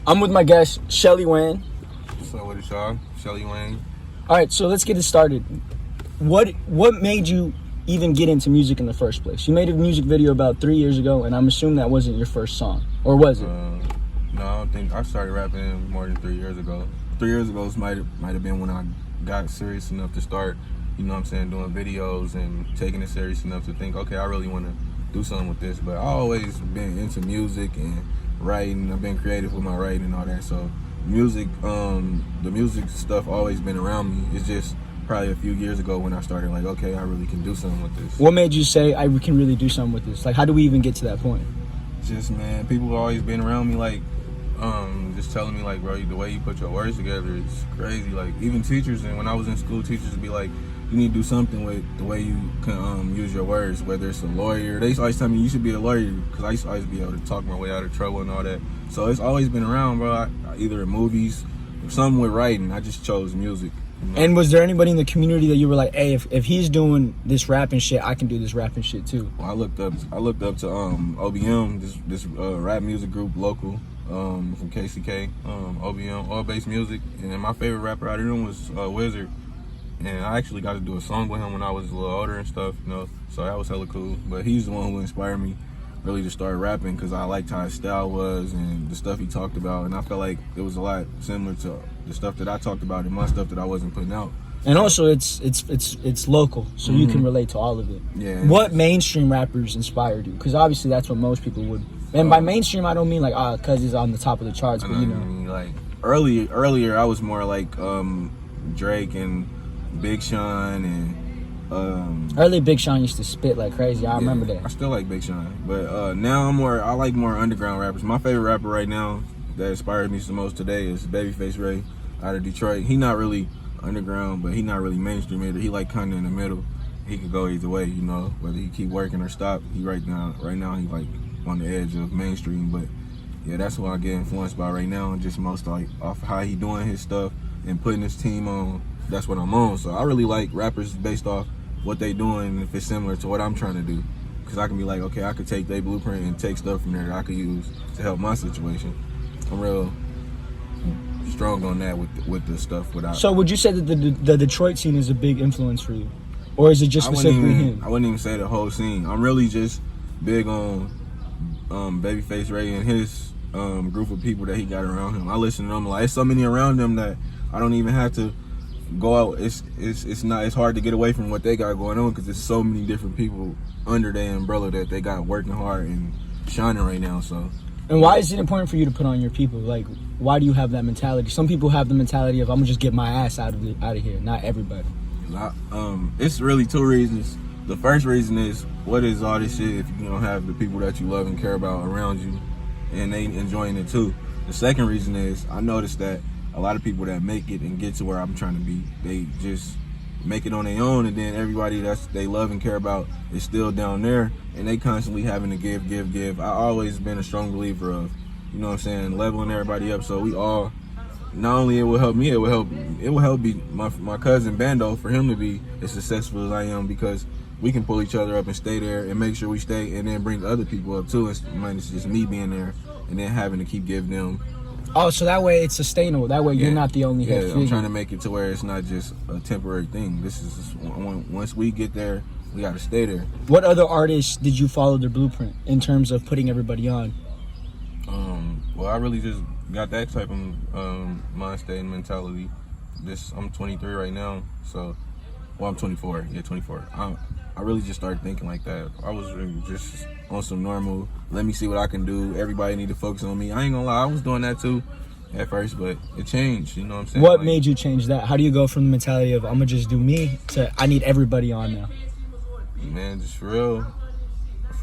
I'm with my guest, Shelly Wayne. So what is y'all? Shelly Wayne. All right, so let's get it started. What made you even get into music in the first place? You made a music video about 3 years ago, and I'm assuming that wasn't your first song, or was it? No, I don't think I started rapping more than 3 years ago. 3 years ago might have been when I got serious enough to start, you know what I'm saying, doing videos and taking it serious enough to think, okay, I really want to do something with this. But I always been into music and writing. I've been creative with my writing and all that. So music, the music stuff always been around me. It's just probably a few years ago when I started like, okay, I really can do something with this. What made you say I can really do something with this? Like, how do we even get to that point? Just, man, people have always been around me like, just telling me like, bro, the way you put your words together is crazy. Like even teachers, and when I was in school, teachers would be like, you need to do something with the way you can use your words, whether it's a lawyer. They used to always tell me you should be a lawyer because I used to always be able to talk my way out of trouble and all that. So it's always been around, bro. Either in movies or something with writing. I just chose music. You know? And was there anybody in the community that you were like, hey, if he's doing this rapping shit, I can do this rapping shit too? Well, I looked up to OBM, this rap music group local from KCK, OBM, All Bass Music, and then my favorite rapper out of them was Wizard. And I actually got to do a song with him when I was a little older and stuff, you know, so that was hella cool. But he's the one who inspired me really to start rapping because I liked how his style was and the stuff he talked about. And I felt like it was a lot similar to the stuff that I talked about and my stuff that I wasn't putting out. And also it's local, so you can relate to all of it. Yeah. What mainstream rappers inspired you? Because obviously that's what most people would. And by mainstream, I don't mean like, cause he's on the top of the charts, but you know. I mean, like earlier I was more like Drake and Big Sean and early Big Sean used to spit like crazy. I remember that. I still like Big Sean, but now I like more underground rappers. My favorite rapper right now that inspired me the most today is Babyface Ray out of Detroit. He not really underground, but he not really mainstream either. He like kind of in the middle. He could go either way, you know, whether he keep working or stop. He right now he like on the edge of mainstream, but yeah, that's what I get influenced by right now, and just most like off how he doing his stuff and putting his team on. That's what I'm on. So I really like rappers based off what they doing, if it's similar to what I'm trying to do. Because I can be like, okay, I could take their blueprint and take stuff from there that I could use to help my situation. I'm real strong on that with the stuff without. So would you say that the Detroit scene is a big influence for you? Or is it just specifically him? I wouldn't even say the whole scene. I'm really just big on Babyface Ray and his group of people that he got around him. I listen to them like, it's so many around them that I don't even have to go out. It's hard to get away from what they got going on because there's so many different people under their umbrella that they got working hard and shining right now. So, and why is it important for you to put on your people? Like, why do you have that mentality? Some people have the mentality of, I'm gonna just get my ass out of here. Not everybody. It's really two reasons. The first reason is, what is all this shit if you don't have the people that you love and care about around you and they enjoying it too? The second reason is, I noticed that a lot of people that make it and get to where I'm trying to be, they just make it on their own, and then everybody that's they love and care about is still down there, and they constantly having to give. I always been a strong believer of, you know what I'm saying, leveling everybody up. So we all, not only it will help me, it will help be my cousin Bando, for him to be as successful as I am, because we can pull each other up and stay there and make sure we stay, and then bring other people up too. It's just me being there and then having to keep giving them. Oh, so that way it's sustainable. That way you're not the only head figure. I'm trying to make it to where it's not just a temporary thing. This is once we get there, we got to stay there. What other artists did you follow their blueprint in terms of putting everybody on? Well, I really just got that type of mind state and mentality. I'm 23 right now, so I'm 24. Yeah, 24. I really just started thinking like that. I was really just on some normal, let me see what I can do. Everybody need to focus on me. I ain't gonna lie, I was doing that too at first, but it changed, you know what I'm saying? What made you change that? How do you go from the mentality of, I'm gonna just do me, to I need everybody on now? Man, just for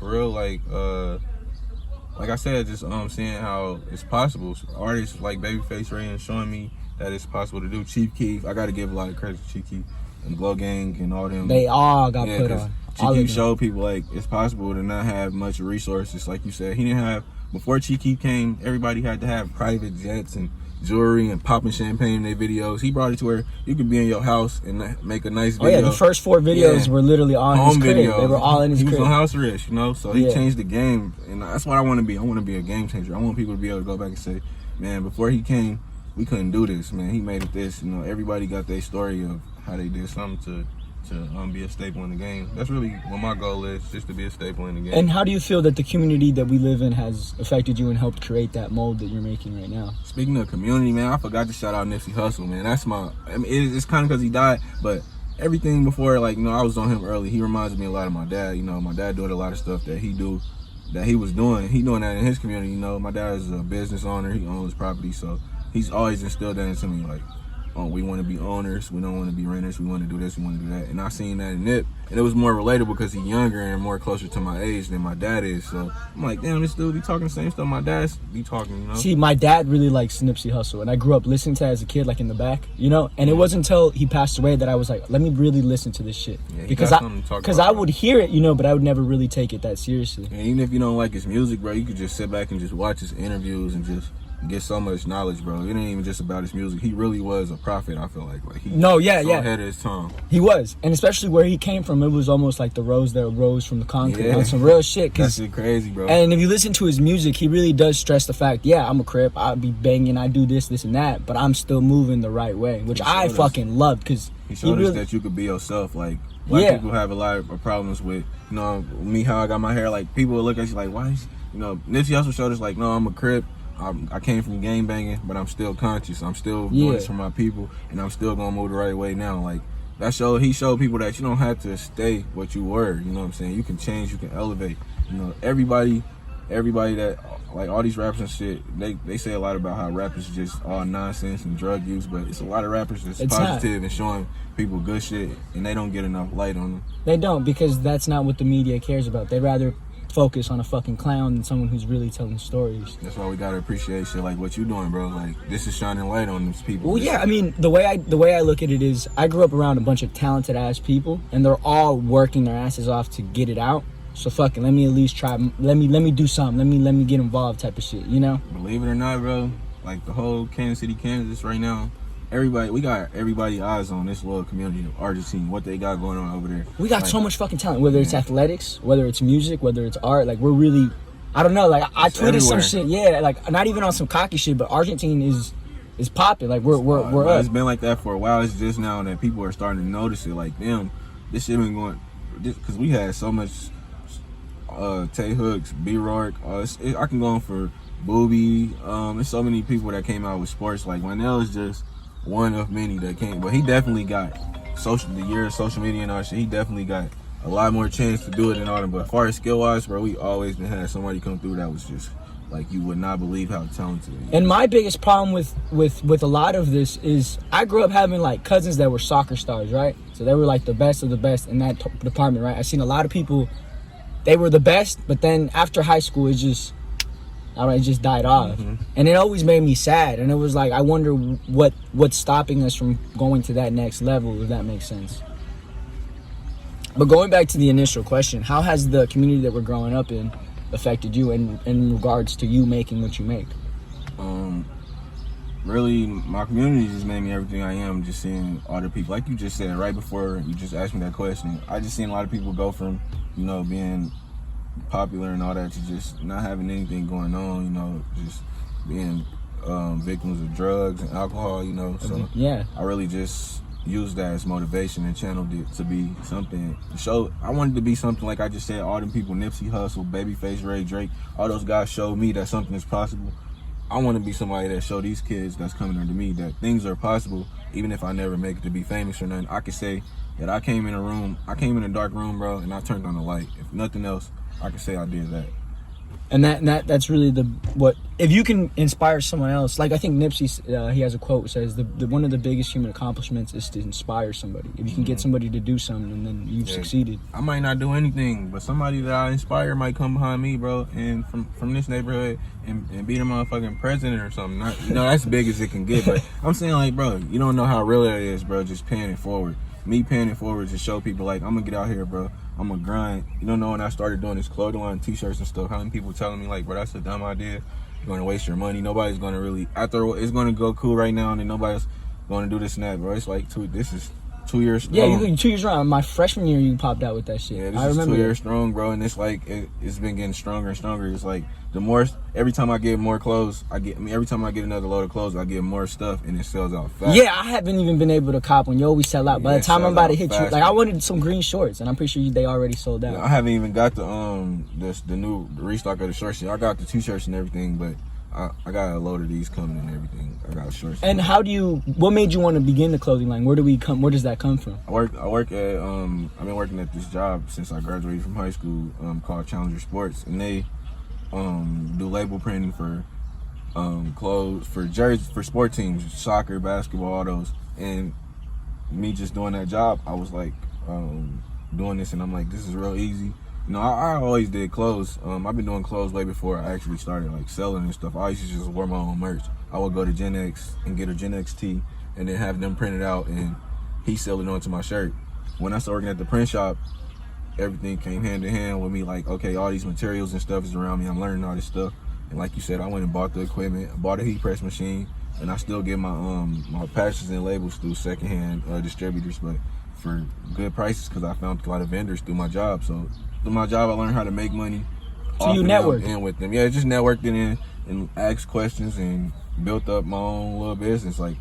real, like I said, just seeing how it's possible. Artists like Babyface Ray and showing me that it's possible to do. Chief Keef, I gotta give a lot of credit to Chief Keef and Glow Gang and all them. They all got put on. Chief Keef showed people like it's possible to not have much resources. Like you said, he didn't have, before Chief Keef came, everybody had to have private jets and jewelry and popping champagne in their videos. He brought it to where you could be in your house and make a nice video. Oh yeah, the first 4 videos were literally on his crib. Videos. They were all in his crib. He was on house arrest, you know, so he changed the game, and that's what I want to be. I want to be a game changer. I want people to be able to go back and say, man, before he came, we couldn't do this, man. He made it this. You know, everybody got their story of how they did something to be a staple in the game. That's really what my goal is, just to be a staple in the game. And how do you feel that the community that we live in has affected you and helped create that mold that you're making right now? Speaking of community, man, I forgot to shout out Nipsey Hussle, man. That's I mean, it's kind of because he died, but everything before, like, you know, I was on him early. He reminds me a lot of my dad. You know, my dad doing a lot of stuff that he was doing. He doing that in his community, you know. My dad is a business owner. He owns property, so he's always instilled that into me, like, oh, we want to be owners, we don't want to be renters, we want to do this, we want to do that. And I seen that in Nip, and it was more relatable because he's younger and more closer to my age than my dad is. So I'm like, damn, this dude be talking the same stuff my dad's be talking, you know? See, my dad really likes Nipsey Hussle, and I grew up listening to it as a kid, like in the back, you know? And it wasn't until he passed away that I was like, let me really listen to this shit. Yeah, because I would hear it, you know, but I would never really take it that seriously. And even if you don't like his music, bro, you could just sit back and just watch his interviews and just get so much knowledge, bro. It ain't even just about his music. He really was a prophet, I feel like. He ahead of his time. He was. And especially where he came from, it was almost like the rose that rose from the concrete on some real shit. That shit crazy, bro. And if you listen to his music, he really does stress the fact, yeah, I'm a Crip, I be banging, I do this and that, but I'm still moving the right way, which I fucking love, because he showed us that you could be yourself. Like, black people have a lot of problems with, you know, me, how I got my hair. Like, people will look at you like, why is, you know, Nipsey also showed us, like, no, I'm a Crip. I came from gang banging, but I'm still conscious. I'm still doing this for my people, and I'm still gonna move the right way now. Like, he showed people that you don't have to stay what you were. You know what I'm saying? You can change, you can elevate. You know, everybody that, like, all these rappers and shit, they say a lot about how rap is just all nonsense and drug use, but it's a lot of rappers that's positive and showing people good shit, and they don't get enough light on them. They don't, because that's not what the media cares about. They'd rather focus on a fucking clown than someone who's really telling stories. That's why we gotta appreciate shit like what you doing, bro. Like, this is shining light on these people. Well, yeah, I mean, the way I look at it is, I grew up around a bunch of talented ass people, and they're all working their asses off to get it out. So fucking, let me at least try. Let me do something. Let me get involved, type of shit. You know? Believe it or not, bro. Like, the whole Kansas City, Kansas right now, we got everybody eyes on this little community of Argentine, what they got going on over there. We got so much fucking talent, whether it's athletics, whether it's music, whether it's art. Like, we're really, I don't know, like, I tweeted everywhere. Some shit, like, not even on some cocky shit, but Argentine is popping. Like, we're up. It's been like that for a while. It's just now that people are starting to notice it. Like, damn, this shit been going, because we had so much Tay Hooks, B Rourke, I can go on for Booby. There's so many people that came out with sports. Like, Wynell is just one of many that came, but he definitely got social media and all that shit. He definitely got a lot more chance to do it than all them. But as far as skill wise, bro, we always been had somebody come through that was just like, you would not believe how talented he is. And my biggest problem with a lot of this is, I grew up having like cousins that were soccer stars, right? So they were like the best of the best in that department, right? I've seen a lot of people, they were the best, but then after high school, it just died off. And it always made me sad, and it was like, I wonder what's stopping us from going to that next level, if that makes sense. But going back to the initial question, how has the community that we're growing up in affected you in regards to you making what you make? Really, my community just made me everything I am. Just seeing all the people, like you just said right before you just asked me that question, I just seen a lot of people go from, you know, being popular and all that to just not having anything going on, you know, just being victims of drugs and alcohol, you know. So yeah, I really just used that as motivation and channeled it to be something. I wanted to be something, like I just said, all them people, Nipsey Hussle, Babyface Ray, Drake, all those guys showed me that something is possible. I want to be somebody that show these kids that's coming under me that things are possible, even if I never make it to be famous or nothing. I could say that I came in a dark room, bro, and I turned on the light. If nothing else, I can say I did that. And that's really what if you can inspire someone else. Like, I think Nipsey, he has a quote that says one of the biggest human accomplishments is to inspire somebody. If you can get somebody to do something, then you've succeeded. I might not do anything, but somebody that I inspire might come behind me, bro, and from this neighborhood and be the motherfucking president or something. Not, you know, that's big as it can get, but I'm saying, like, bro, you don't know how real that is, bro. Just paying it forward. Me paying it forward to show people, like, I'm gonna get out here, bro. I'm gonna grind. You don't know, when I started doing this clothing line, t-shirts and stuff, how many people telling me, like, bro, that's a dumb idea. You're gonna waste your money. Nobody's gonna really, after it's gonna go cool right now, and then nobody's gonna do this and that, bro. It's like, dude, this is 2 years strong. Yeah, you 2 years around. My freshman year, you popped out with that shit. Yeah, this I is remember 2 years strong, bro, and it's like it's been getting stronger and stronger. It's like every time I get more clothes, every time I get another load of clothes, I get more stuff, and it sells out fast. Yeah, I haven't even been able to cop when you always sell out. Yeah, By the time I'm about to hit you, fast. like I wanted some green shorts, and I'm pretty sure they already sold out. I haven't even got the new restock of the shorts. I got the t-shirts and everything, but I got a load of these coming and everything. I got shorts. And what made you want to begin the clothing line? Where does that come from? I work at I've been working at this job since I graduated from high school, called Challenger Sports, and they do label printing for clothes, for jerseys, for sport teams, soccer, basketball, all those. And me just doing that job, I was like doing this, and I'm like, this is real easy. You know, I always did clothes. I've been doing clothes way before I actually started like selling and stuff. I used to just wear my own merch. I would go to Gen X and get a Gen X tee, and then have them printed out, and he sell it onto my shirt. When I started working at the print shop, everything came hand in hand with me. Like, okay, all these materials and stuff is around me. I'm learning all this stuff, and like you said, I went and bought the equipment, bought a heat press machine, and I still get my my patches and labels through secondhand distributors, but for good prices, because I found a lot of vendors through my job. So through my job, I learned how to make money. So you networked in with them. Yeah, just networked in and asked questions and built up my own little business. Like,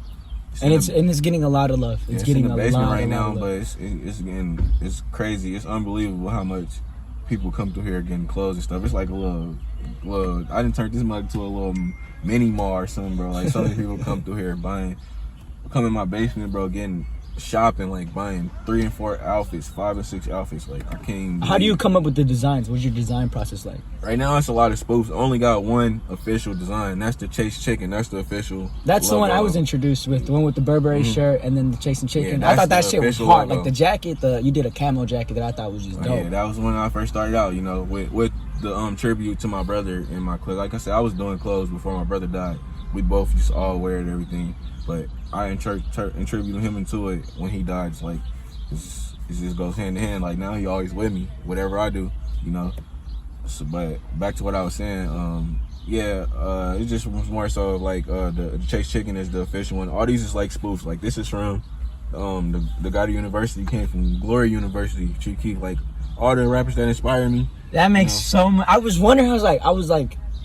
it's getting a lot of love. It's getting in the a basement lot right of now, love. but it's crazy. It's unbelievable how much people come through here getting clothes and stuff. It's like a little. I didn't turn this mug to a little mini mall or something, bro. Like, so many people come through here come in my basement, bro, getting shopping, like buying 3 and 4 outfits, 5 and 6 outfits. Like, I can't even. How do you come up with the designs? What's your design process like? Right now, it's a lot of spoofs. I only got one official design. That's the Chase Chicken. That's the official. That's logo. The one I was introduced with. The one with the Burberry shirt and then the Chasing Chicken. Yeah, I thought that shit was hard. logo. Like the jacket, you did a camo jacket that I thought was just dope. Yeah, that was when I first started out. You know, with the tribute to my brother and my clothes. Like I said, I was doing clothes before my brother died. We both used to all wear it and everything. But I attributed him into it when he died. It's like, it just goes hand in hand. Like, now he always with me, whatever I do, you know. So, but back to what I was saying, it just was more so of like the Chase Chicken is the official one. All these is like spoofs. Like, this is from the guy to University, came from Glory University, Chief Keef. Like, all the rappers that inspire me. That makes so much. I was wondering.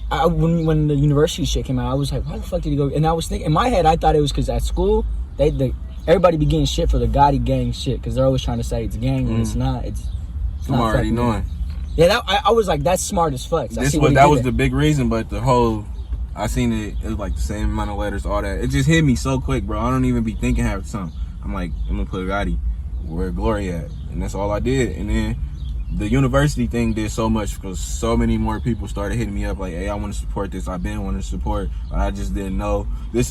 When the university shit came out, I was like, why the fuck did he go? And I was thinking, in my head, I thought it was because at school, everybody be getting shit for the Gotti gang shit, because they're always trying to say it's gang when it's not. It's I'm not already knowing. Yeah, I was like, that's smart as fuck. So that was the big reason, but the whole, I seen it was like the same amount of letters, all that. It just hit me so quick, bro. I don't even be thinking half the time. I'm like, I'm gonna put Gotti where Glory at, and that's all I did. And then the university thing did so much, because so many more people started hitting me up like, hey, I want to support this. I've been wanting to support, but I just didn't know. This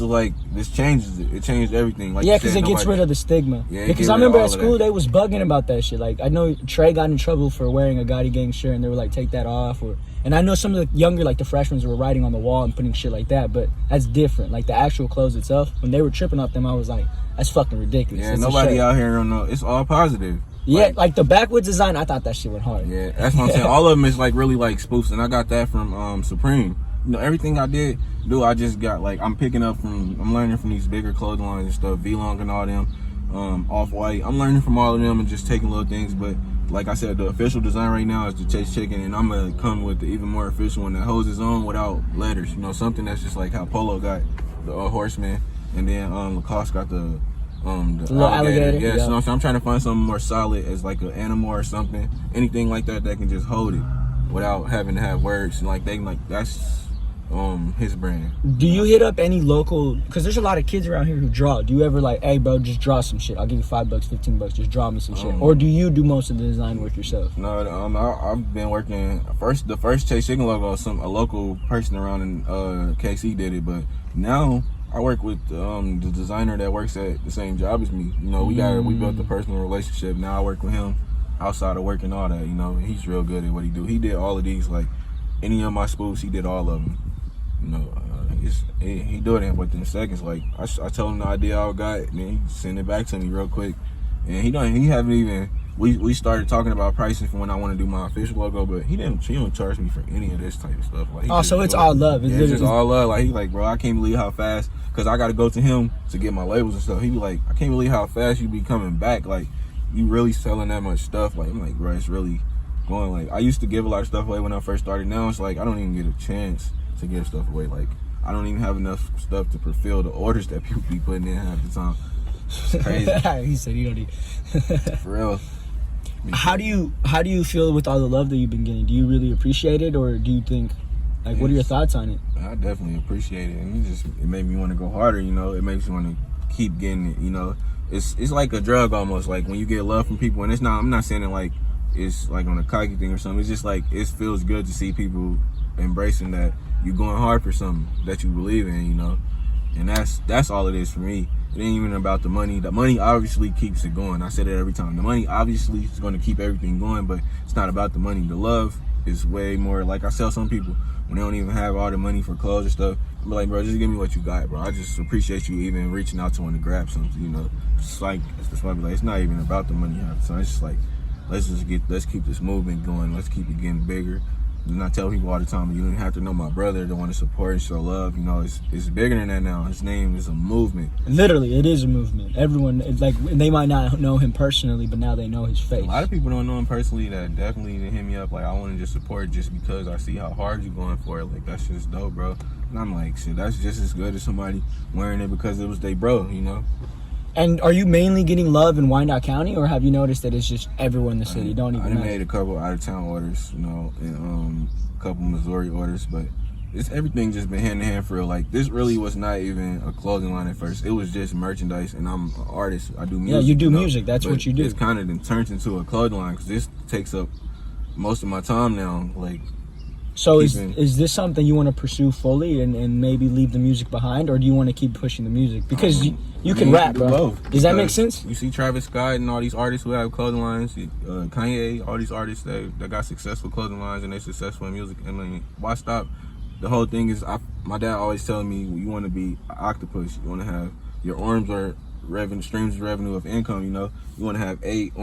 changes it. It changed everything. Like, yeah, because it gets rid of the stigma. Yeah, because I remember at school they was bugging about that shit. Like, I know Trey got in trouble for wearing a Gotti gang shirt, and they were like, take that off. And I know some of the younger, like the freshmen, were writing on the wall and putting shit like that, but that's different. Like, the actual clothes itself, when they were tripping off them, I was like, that's fucking ridiculous. Yeah, nobody out here don't know. It's all positive. Yeah, like the backwoods design, I thought that shit went hard. Yeah, that's what I'm saying. All of them is like really like spoofs, and I got that from Supreme. You know, everything I I just got, like, I'm learning from these bigger clothing lines and stuff, V-Long and all them, Off-White. I'm learning from all of them and just taking little things. But like I said, the official design right now is the Chase Chicken, and I'm gonna come with the even more official one that holds its own without letters. You know, something that's just like how Polo got the Horseman, and then Lacoste got the little alligator. Yeah, so I'm trying to find something more solid as like an animal or something, anything like that can just hold it without having to have words. And that's his brand. Do you hit up any local, because there's a lot of kids around here who draw, do you ever like, hey bro, just draw some shit, I'll give you $5, $15, just draw me some shit? Or do you do most of the design work yourself? No, I've been working the first Chase Chicken logo, a local person around in KC did it, but now I work with the designer that works at the same job as me. You know, we built a personal relationship. Now I work with him outside of work and all that. You know, he's real good at what he do. He did all of these, like any of my spoofs, he did all of them. You know, he do it within seconds. Like, I tell him the idea I got, and then he send it back to me real quick. And he haven't even we started talking about pricing for when I want to do my official logo, but he don't charge me for any of this type of stuff. Like, so it's all love. It's just all love. Like, he like, bro, I can't believe how fast, because I got to go to him to get my labels and stuff. He be like, I can't believe how fast you be coming back. Like, you really selling that much stuff. Like, I'm like, bro, it's really going. Like, I used to give a lot of stuff away when I first started. Now it's like I don't even get a chance to give stuff away. Like, I don't even have enough stuff to fulfill the orders that people be putting in half the time. It's crazy. He said you don't need. For real. How do you feel with all the love that you've been getting? Do you really appreciate it, or do you think, like, what are your thoughts on it? I definitely appreciate it, and it made me want to go harder. You know, it makes me want to keep getting it. You know, it's like a drug almost. Like, when you get love from people, and it's not. I'm not saying it like it's like on a cocky thing or something. It's just like it feels good to see people embracing that you're going hard for something that you believe in. You know, and that's all it is for me. It ain't even about the money. The money obviously keeps it going. I say that every time. The money obviously is going to keep everything going, but it's not about the money. The love is way more. Like, I tell some people when they don't even have all the money for clothes and stuff, I'm like, bro, just give me what you got, bro. I just appreciate you even reaching out to want to grab something, you know. It's like, that's why I be like, it's not even about the money half the time. It's just like, let's keep this movement going. Let's keep it getting bigger. And I tell people all the time, you don't have to know my brother to want to support and show love. You know, it's bigger than that now. His name is a movement. Literally, it is a movement. Everyone, it's like, they might not know him personally, but now they know his face. A lot of people don't know him personally that definitely hit me up. Like, I want to just support just because I see how hard you're going for it. Like, that's just dope, bro. And I'm like, shit, that's just as good as somebody wearing it because it was they bro, you know? And are you mainly getting love in Wyandotte County, or have you noticed that it's just everyone in the city? I made a couple out-of-town orders, you know, and a couple Missouri orders, but it's everything just been hand in hand for real. Like, this really was not even a clothing line at first. It was just merchandise, and I'm an artist. I do music. Yeah, you do music. That's what you do. It's kind of then turned into a clothing line because this takes up most of my time now. Like, so is this something you want to pursue fully and maybe leave the music behind, or do you want to keep pushing the music? Because you can rap, bro. Both. Does that make sense? You see Travis Scott and all these artists who have clothing lines, Kanye, all these artists that got successful clothing lines and they're successful in music. I mean, why stop? The whole thing is, my dad always telling me, you want to be an octopus. You want to have your arms are streams of revenue of income. You know, you want to have 8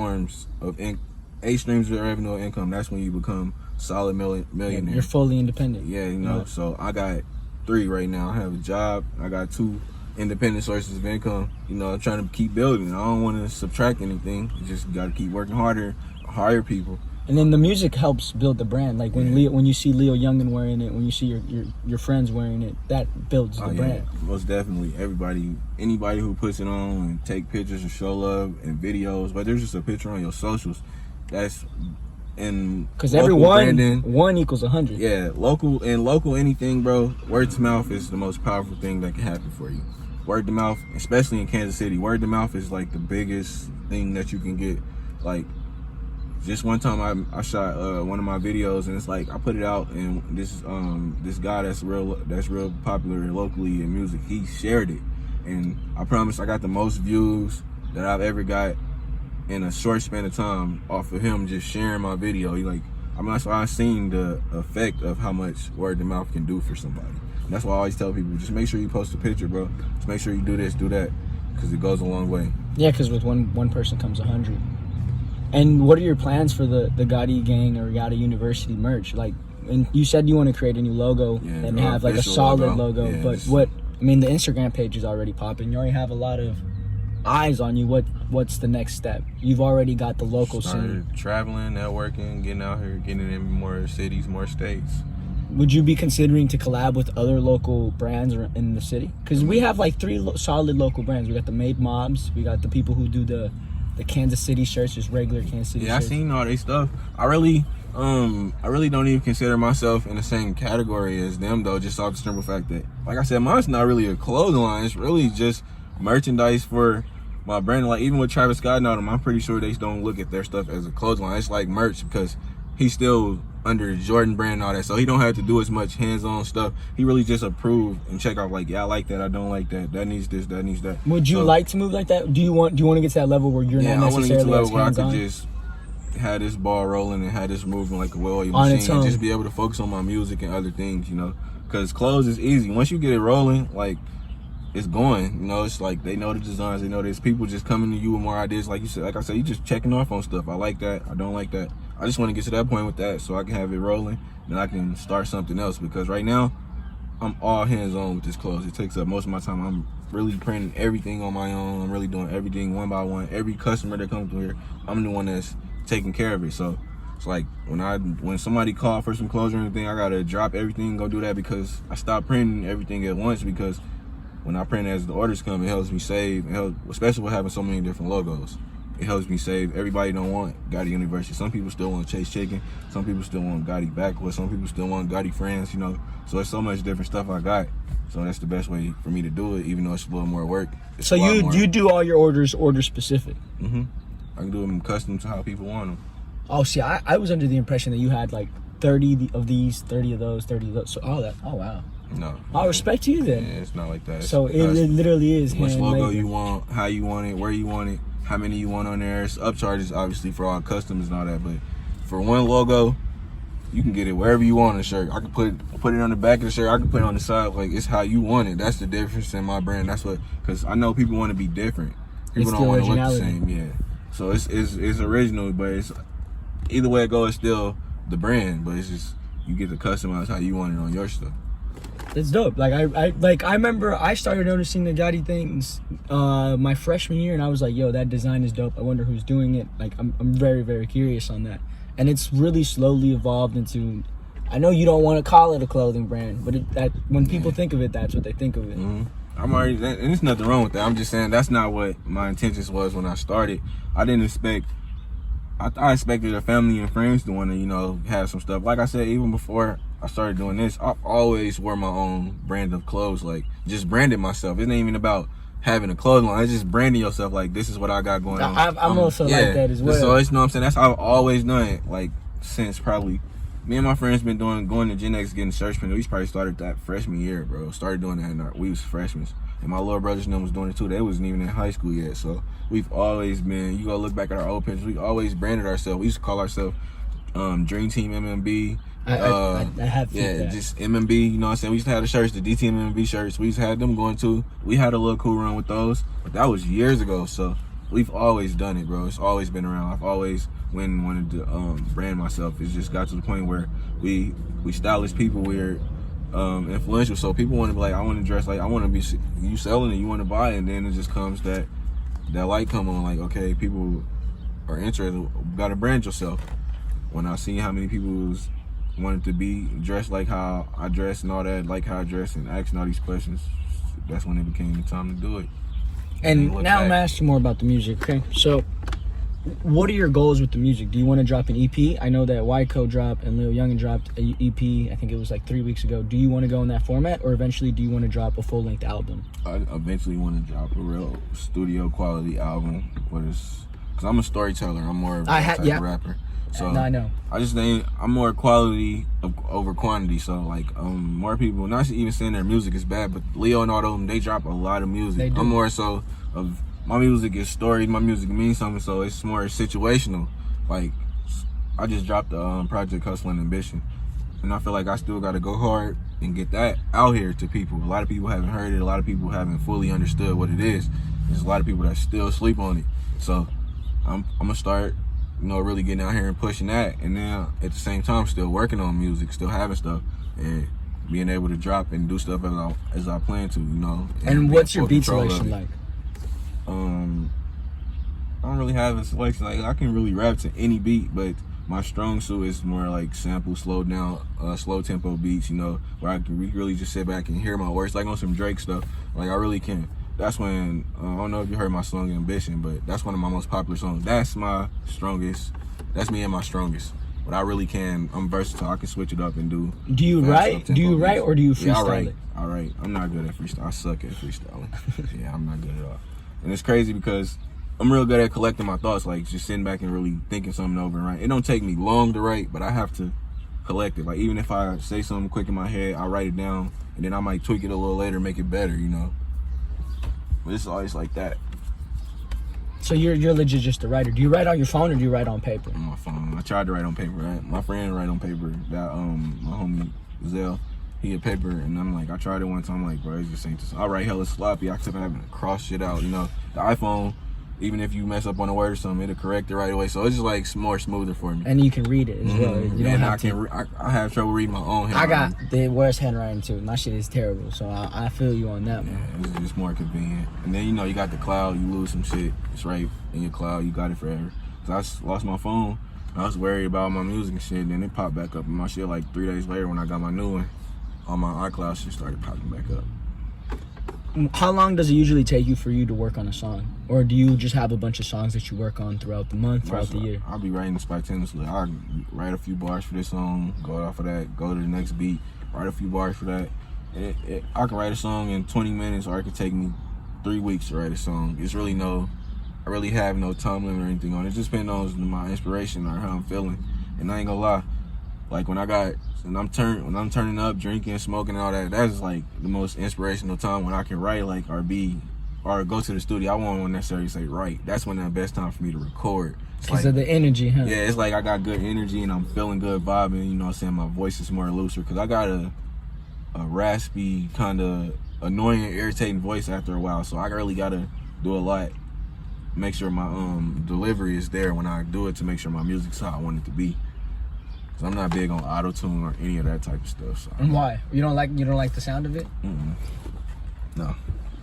streams of revenue of income. That's when you become solid millionaire. You're fully independent. Yeah, you know. So I got 3 right now. I have a job. I got 2 independent sources of income. You know, I'm trying to keep building. I don't want to subtract anything. You just got to keep working harder, hire people. And then the music helps build the brand. Like when when you see Leo Youngin wearing it, when you see your friends wearing it, that builds the brand. Most definitely. Anybody who puts it on and take pictures and show love and videos, but there's just a picture on your socials. That's in because one equals 100. Yeah, local anything, bro. Word to mouth is the most powerful thing that can happen for you. Word to mouth, especially in Kansas City. Word to mouth is like the biggest thing that you can get. Like, just one time I shot one of my videos, and it's like I put it out, and this guy that's real popular locally in music, he shared it, and I promise I got the most views that I've ever got in a short span of time off of him just sharing my video. I've seen the effect of how much word to mouth can do for somebody. And that's why I always tell people, just make sure you post a picture, bro. Just make sure you do this, do that, because it goes a long way. Yeah, because with one person comes 100. And what are your plans for the Gotti Gang or Gotti University merch? Like, and you said you want to create a new logo and have like a solid logo. Yeah, but the Instagram page is already popping. You already have a lot of eyes on you. What's the next step? You've already got the local scene. Traveling, networking, getting out here, getting in more cities, more states. Would you be considering to collab with other local brands in the city? Because we have like 3 solid local brands. We got the Made Mobs. We got the people who do the Kansas City shirts, just regular Kansas City shirts. I seen all their stuff. I really don't even consider myself in the same category as them, though, just off the simple fact that, like I said, mine's not really a clothing line. It's really just merchandise for my brand. Like, even with Travis Scott and all them, I'm pretty sure they don't look at their stuff as a clothing line. It's like merch because he's still under the Jordan brand and all that, so he don't have to do as much hands-on stuff. He really just approve and check out, like, yeah, I like that, I don't like that, that needs this, that needs that. Would you like to move like that? Do you want to get to that level where you're not necessarily I want to get to the level where I hands-on? could just have this ball rolling and have this moving like a well-oiled machine and just be able to focus on my music and other things, you know, because clothes is easy. Once you get it rolling, like, it's going. You know, it's like they know the designs, they know there's people just coming to you with more ideas. Like you said, like I said, you just checking off on stuff. I like that. I don't like that. I just want to get to that point with that so I can have it rolling, then I can start something else. Because right now, I'm all hands on with this clothes. It takes up most of my time. I'm really printing everything on my own. I'm really doing everything one by one. Every customer that comes through here, I'm the one that's taking care of it. So it's like when somebody called for some clothes or anything, I gotta drop everything and go do that, because I stopped printing everything at once. Because when I print as the orders come, it helps me save. Especially with having so many different logos, it helps me save. Everybody don't want Gotti University. Some people still want Chase Chicken. Some people still want Gotti Backwoods. Some people still want Gotti Friends. You know, so there's so much different stuff I got. So that's the best way for me to do it, even though it's a little more work. So you do all your orders order specific? Mm-hmm. I can do them custom to how people want them. Oh, see, I was under the impression that you had like 30 of these, 30 of those, 30 of those. So oh wow. No. I'll respect you then. Yeah, it's not like that. So it literally is which logo handmade. you want, how you want it, where you want it, how many you want on there. It's upcharges obviously for all customers and all that, but for one logo, you can get it wherever you want on the shirt. I can put it on the back of the shirt. I can put it on the side. Like, it's how you want it. That's the difference in my brand. That's what, because I know people want to be different. People don't want to look the same. Yeah. So it's original, but it's either way it goes, it's still the brand. But it's just you get to customize how you want it on your stuff. It's dope. Like I remember I started noticing the Gotti things my freshman year, and I was like, yo, that design is dope. I wonder who's doing it. Like I'm very, very curious on that. And it's really slowly evolved into, I know you don't want to call it a clothing brand, but when people think of it, that's what they think of it. Mm-hmm. I'm already, and there's nothing wrong with that. I'm just saying that's not what my intentions was when I started. I didn't expect, I expected a family and friends to want to, you know, have some stuff. Like I said, even before I started doing this, I've always wore my own brand of clothes, like just branded myself. It ain't even about having a clothing line. It's just branding yourself. Like, this is what I got going on. I'm also like that as well. So it's, you know what I'm saying? That's how I've always done it. Like, since probably, me and my friends been going to Gen X, getting search print. We probably started that freshman year, bro. Started doing that we was freshmen. And my little brothers and them was doing it too. They wasn't even in high school yet. So we've always been, you go look back at our old pictures, we always branded ourselves. We used to call ourselves Dream Team MMB. I have that. Just MMB, you know what I'm saying? We used to have the shirts, the DTM MMB shirts. We used to have them going too. We had a little cool run with those, but that was years ago. So we've always done it, bro. It's always been around. I've always wanted to brand myself. It's just got to the point where we stylish people, we're influential. So people want to be like, I want to dress like, I want to be, you selling it, you want to buy it, and then it just comes that light come on, like, okay, people are interested, gotta brand yourself. When I see how many people wanted to be dressed like how I dress and all that, like how I dress, and asking all these questions, that's when it became the time to do it. And now I'm asking more about the music, okay? So what are your goals with the music? Do you want to drop an EP? I know that Wyco dropped and Lil Youngin dropped an EP, I think it was like 3 weeks ago. Do you want to go in that format, or eventually do you want to drop a full-length album? I eventually want to drop a real studio quality album, because I'm a storyteller. I'm more of a type of rapper. So no, I know. I just think I'm more quality over quantity. So like more people, not even saying their music is bad, but Leo and all of them, they drop a lot of music. They do. I'm more so of, my music is stories, my music means something, so it's more situational. Like, I just dropped the project Hustle and Ambition, and I feel like I still gotta go hard and get that out here to people. A lot of people haven't heard it, a lot of people haven't fully understood what it is. There's a lot of people that still sleep on it. So I'm gonna start, you know, really getting out here and pushing that, and then at the same time still working on music, still having stuff, and being able to drop and do stuff as I plan to, you know. And what's your beat selection like? I don't really have a selection. Like, I can really rap to any beat, but my strong suit is more like sample, slow down, slow tempo beats, you know, where I can really just sit back and hear my words, like on some Drake stuff. Like, I really can. That's when, I don't know if you heard my song Ambition, but that's one of my most popular songs. That's my strongest. That's me and my strongest. But I really can, I'm versatile. I can switch it up and do. Do you write? Do you write, or do you freestyle it? I write. I'm not good at freestyle. I suck at freestyling. Yeah, I'm not good at all. And it's crazy because I'm real good at collecting my thoughts, like just sitting back and really thinking something over and writing. It don't take me long to write, but I have to collect it. Like, even if I say something quick in my head, I write it down, and then I might tweak it a little later, make it better, you know. But it's always like that. So you're legit just a writer. Do you write on your phone, or do you write on paper? On my phone. I tried to write on paper. Right? My friend write on paper. That my homie Zell, He had paper, and I'm like, I tried it one time, like, bro, it just ain't this. I write hella sloppy. I kept having to cross shit out, you know. The iPhone, even if you mess up on a word or something, it'll correct it right away. So it's just like more smoother for me. And you can read it as well. You don't have to. I have trouble reading my own handwriting. I got the worst handwriting too. My shit is terrible, so I feel you on that one. Yeah, it's just more convenient. And then, you know, you got the cloud. You lose some shit, it's right in your cloud. You got it forever. Cause I lost my phone. I was worried about my music and shit. Then it popped back up in my shit like 3 days later when I got my new one. All my iCloud shit started popping back up. How long does it usually take you for you to work on a song? Or do you just have a bunch of songs that you work on throughout the month, throughout the year? I'll be writing spontaneously. I'll write a few bars for this song, go off of that, go to the next beat, write a few bars for that. I can write a song in 20 minutes, or it could take me 3 weeks to write a song. I really have no time limit or anything on it. It just depends on my inspiration or how I'm feeling. And I ain't gonna lie, like when I'm turning up, drinking, smoking, and all that, that's like the most inspirational time when I can write, like, or go to the studio. I won't necessarily say write. That's when the best time for me to record. Because of the energy, huh? Yeah, it's like I got good energy and I'm feeling good vibing, you know what I'm saying? My voice is more looser because I got a raspy, kind of annoying, irritating voice after a while. So I really got to do a lot, make sure my delivery is there when I do it, to make sure my music's how I want it to be. Cause I'm not big on auto-tune or any of that type of stuff. So. And why? You don't like the sound of it? No,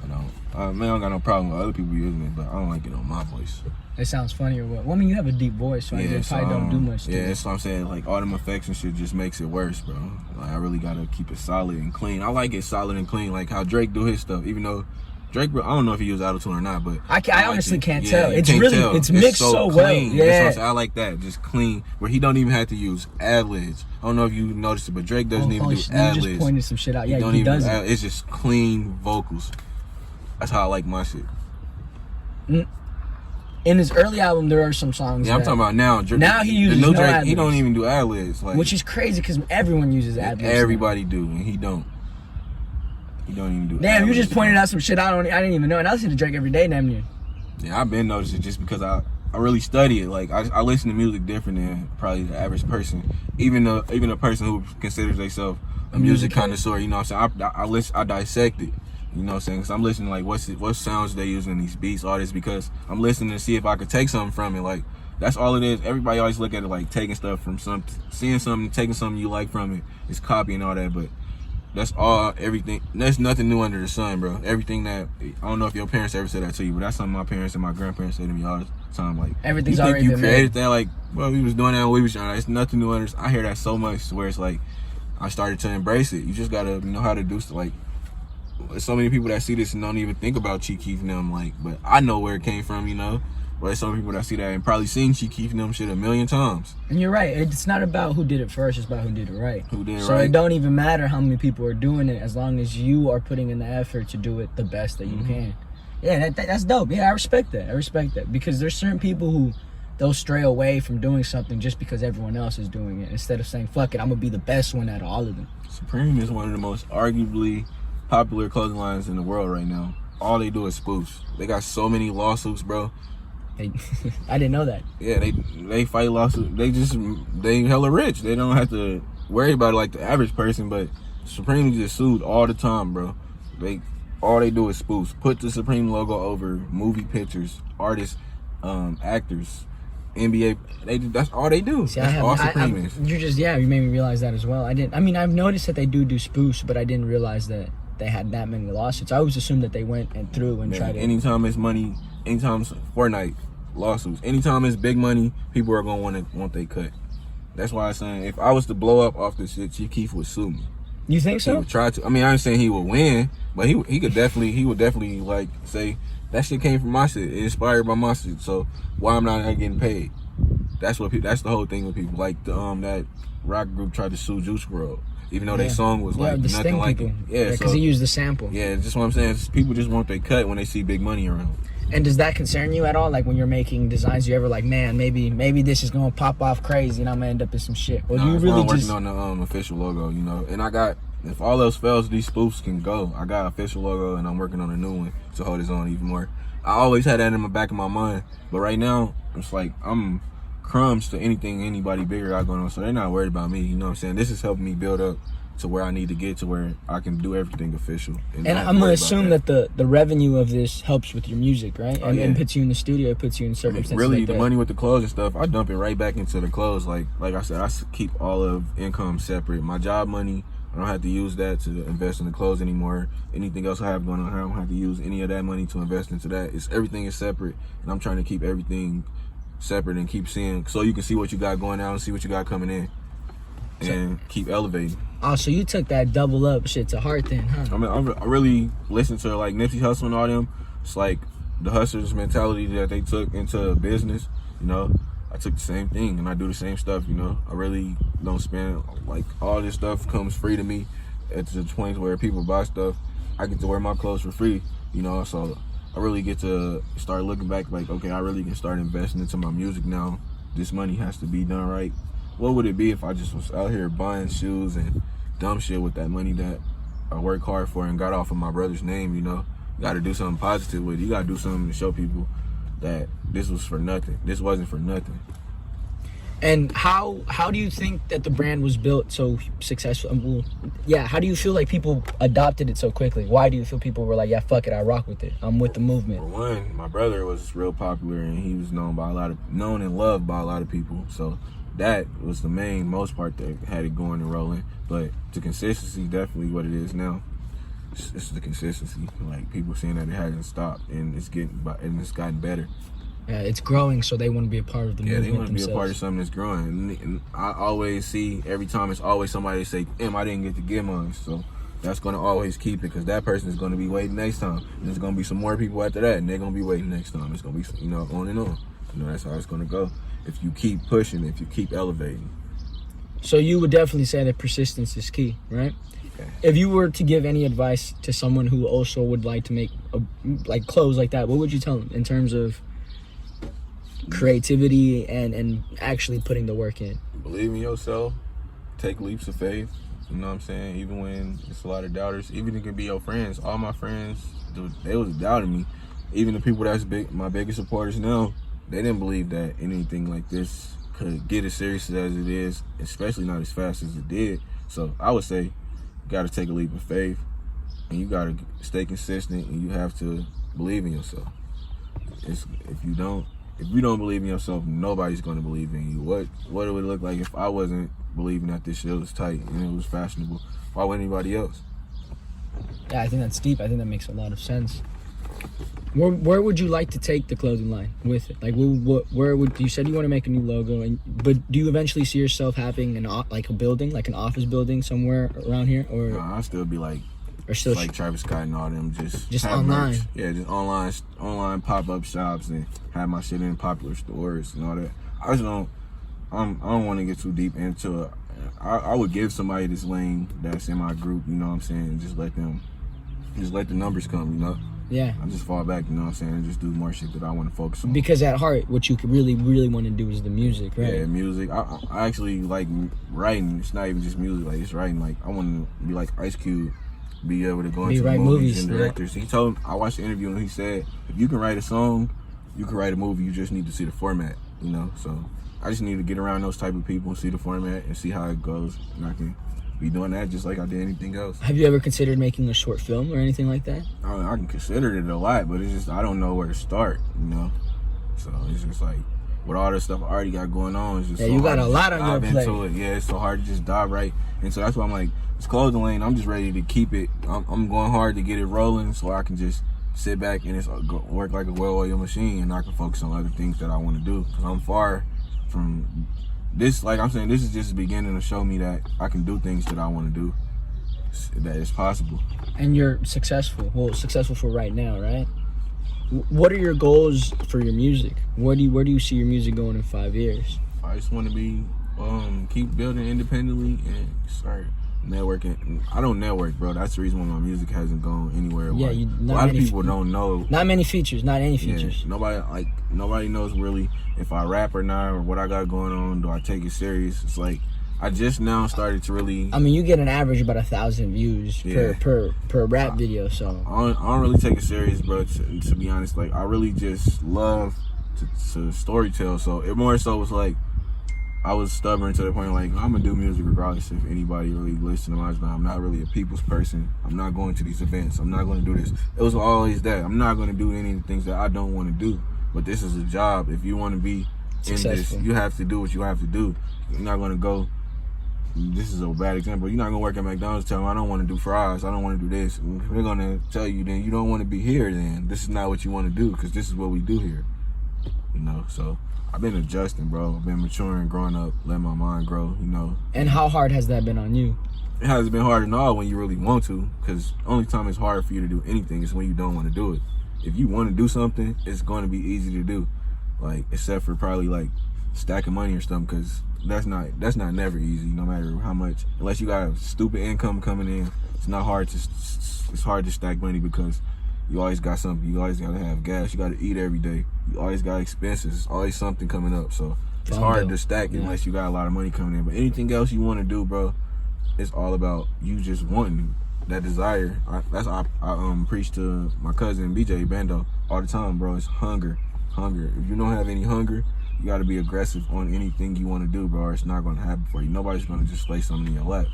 I don't. I don't got no problem with other people using it, but I don't like it on my voice. It sounds funny or what? Well, I mean, you have a deep voice, so you probably don't do much to it. That's what I'm saying. Like, all them effects and shit just makes it worse, bro. Like, I really gotta keep it solid and clean. I like it solid and clean, like how Drake do his stuff. Even though Drake, I don't know if he used auto-tune or not, but I honestly can't tell. It's mixed so well. Clean. Yeah, that's what I'm saying. I like that, just clean, where he don't even have to use ad-libs. I don't know if you noticed it, but Drake doesn't even do ad-libs. You just pointed some shit out. Yeah, he doesn't. It's just clean vocals. That's how I like my shit. In his early album, there are some songs. Yeah, I'm talking about now. Now he uses no Drake, ad-libs. he don't even do ad-libs, like, which is crazy because everyone uses ad-libs. Everybody do, and he don't. He don't even do. Damn, you just pointed out some shit I didn't even know, and I listen to Drake every day, damn near. Yeah, I've been noticing just because I really study it. Like I listen to music different than probably the average person. Even a person who considers themselves a music connoisseur. You know what I'm saying? I dissect it. You know what I'm saying? Because I'm listening, like, what sounds they using in these beats, all this, because I'm listening to see if I could take something from it. Like, that's all it is. Everybody always look at it like taking stuff from seeing something, taking something you like from it. It's copying all that, but that's all, everything. There's nothing new under the sun, bro. Everything that, I don't know if your parents ever said that to you, but that's something my parents and my grandparents say to me all the time. Like, everything's you think already you been created made. that? Like, well, we was doing that when we was young. It's nothing new under. I hear that so much where it's like, I started to embrace it. You just gotta know how to do stuff. Like, there's so many people that see this and don't even think about Chief Keef and them, like, but I know where it came from, you know. But there's some people that see that and probably seen Chief Keef and them shit a million times. And you're right. It's not about who did it first. It's about who did it right. Who did it so right. It don't even matter how many people are doing it, as long as you are putting in the effort to do it the best that you can. Yeah, that's dope. Yeah, I respect that. Because there's certain people who, they'll stray away from doing something just because everyone else is doing it, instead of saying, fuck it, I'm gonna be the best one out of all of them. Supreme is one of the most arguably popular clothing lines in the world right now. All they do is spoofs. They got so many lawsuits, bro. I didn't know that. Yeah, they fight lawsuits. They hella rich. They don't have to worry about it like the average person, but Supreme just sued all the time, bro. All they do is spoofs. Put the Supreme logo over movie pictures, artists, actors, NBA. That's all they do. See, that's all Supreme is. You made me realize that as well. I've noticed that they do spoofs, but I didn't realize that they had that many lawsuits. I always assumed that they went and through and tried to. Anytime it's money, anytime it's Fortnite lawsuits, anytime it's big money, people are gonna want they cut. That's why I'm saying, if I was to blow up off this shit, Chief Keef would sue me. You think so? He would try to. I mean, I ain't saying he would win, but he would definitely like say that shit came from my shit, it inspired by my shit. So why I'm not getting paid? That's the whole thing with people. Like that rock group tried to sue Juice WRLD. Even though their song was like nothing like it. Yeah, because he used the sample. Yeah, just what I'm saying. People just want their cut when they see big money around. And does that concern you at all? Like when you're making designs, you ever like, man, maybe this is gonna pop off crazy and I'm gonna end up in some shit? Or do you really just working on the official logo, you know? And I got, if all else fails, these spoofs can go. I got an official logo and I'm working on a new one to hold his own even more. I always had that in the back of my mind, but right now it's like I'm crumbs to anything anybody bigger got going on, so they're not worried about me. You know what I'm saying? This is helping me build up to where I need to get to where I can do everything official. And I'm gonna assume that the revenue of this helps with your music, right? And puts you in the studio, puts you in circumstances. Really, like the money with the clothes and stuff, I dump it right back into the clothes. Like I said, I keep all of income separate. My job money, I don't have to use that to invest in the clothes anymore. Anything else I have going on, I don't have to use any of that money to invest into that. Everything is separate, and I'm trying to keep everything separate and keep seeing, so you can see what you got going out and see what you got coming in, and keep elevating. Oh, so you took that double up shit to heart then, huh? I mean, I really listen to like Nipsey Hussle and all them. It's like the hustlers mentality that they took into business. You know, I took the same thing and I do the same stuff. You know, I really don't spend, like, all this stuff comes free to me. At the point where people buy stuff, I get to wear my clothes for free. You know, so I really get to start looking back like, okay, I really can start investing into my music now. This money has to be done right. What would it be if I just was out here buying shoes and dumb shit with that money that I worked hard for and got off of my brother's name? You know, you got to do something positive with it. You got to do something to show people that this was for nothing. This wasn't for nothing. And how do you think that the brand was built so successful? Well, yeah, how do you feel like people adopted it so quickly? Why do you feel people were like, yeah, fuck it, I rock with it, I'm with the movement? For one, my brother was real popular and he was known and loved by a lot of people. So that was the most part that had it going and rolling. But the consistency, definitely what it is now. It's the consistency. Like, people seeing that it hasn't stopped and it's gotten better. Yeah, it's growing, so they want to be a part of the movement. Yeah, they want to be a themselves. part of something that's growing. And I always see, every time, it's always somebody say, damn, I didn't get to get mine. So that's going to always keep it, because that person is going to be waiting next time. And there's going to be some more people after that, and they're going to be waiting next time. It's going to be, on and on. That's how it's going to go. If you keep pushing, if you keep elevating. So you would definitely say that persistence is key, right? Yeah. If you were to give any advice to someone who also would like to make clothes like that, what would you tell them in terms of creativity and actually putting the work in? Believe in yourself. Take leaps of faith. You know what I'm saying? Even when it's a lot of doubters, even it could be your friends. All my friends, they was doubting me. Even the people that's my biggest supporters now, they didn't believe that anything like this could get as serious as it is, especially not as fast as it did. So I would say, you got to take a leap of faith, and you got to stay consistent, and you have to believe in yourself. If you don't believe in yourself, nobody's going to believe in you. What it would look like if I wasn't believing that this shit was tight and it was fashionable? Why would anybody else? Yeah, I think that's deep. I think that makes a lot of sense. Where would you like to take the clothing line with it? Like, where would you said you want to make a new logo, but do you eventually see yourself having a building, like an office building somewhere around here, or? No, I'll still be like Travis Scott and all them, just online. Merch. Yeah, just online pop-up shops and have my shit in popular stores and all that. I don't want to get too deep into it. I would give somebody this lane that's in my group, you know what I'm saying, and just let the numbers come, you know. Yeah. I just fall back, you know what I'm saying, and just do more shit that I want to focus on. Because at heart, what you really, really want to do is the music, right? Yeah, music. I actually like writing. It's not even just music, like, it's writing. Like, I want to be like Ice Cube, be able to go into movies and directors. Yeah. He told me, I watched the interview and he said, if you can write a song, you can write a movie. You just need to see the format, you know. So I just need to get around those type of people and see the format and see how it goes, and I can be doing that just like I did anything else. Have you ever considered making a short film or anything like that? I can consider it a lot, but it's just I don't know where to start, you know. So it's just like, with all the stuff I already got going on, it's just you got a lot on your plate. Into it. Yeah, it's so hard to just dive right. And so that's why I'm like, this clothing lane, I'm just ready to keep it. I'm going hard to get it rolling, so I can just sit back and it's work like a well-oiled machine, and I can focus on other things that I want to do. Because I'm far from this. Like I'm saying, this is just the beginning to show me that I can do things that I want to do, that it's possible. And you're successful. Well, successful for right now, right? What are your goals for your music? Where do you see your music going in 5 years? I just want to be keep building independently and start networking. I don't network, bro. That's the reason why my music hasn't gone anywhere. Yeah, a lot of people don't know. Not many features. Not any features. Yeah, nobody knows really if I rap or not, or what I got going on. Do I take it serious? It's like I just now started to really. I mean, you get an average about 1,000 views per rap video. So I don't really take it serious, bro. To be honest, like I really just love to storytell. So it more so was like, I was stubborn to the point like I'm gonna do music regardless if anybody really listens to my stuff. I'm not really a people's person. I'm not going to these events. I'm not going to do this. It was always that. I'm not going to do any of the things that I don't want to do. But this is a job. If you want to be Successful. in this, you have to do what you have to do. You're not going to go. This is a bad example. You're not gonna work at McDonald's telling them I don't want to do fries. I don't want to do this. If they're gonna tell you then you don't want to be here. Then this is not what you want to do because this is what we do here. You know. So I've been adjusting, bro. I've been maturing, growing up, letting my mind grow. You know. And how hard has that been on you? It hasn't been hard at all when you really want to, because the only time it's hard for you to do anything is when you don't want to do it. If you want to do something, it's going to be easy to do. Like except for probably like stacking money or something, because that's not never easy, no matter how much, unless you got a stupid income coming in. It's hard to stack money because you always got something. You always got to have gas. You got to eat every day. You always got expenses. It's always something coming up. So it's hard to stack it unless you got a lot of money coming in. But anything else you want to do, bro, it's all about you just wanting that desire. I preach to my cousin BJ Bando all the time, bro. It's hunger. If you don't have any hunger, you got to be aggressive on anything you want to do, bro, or it's not going to happen for you. Nobody's going to just lay something in your lap.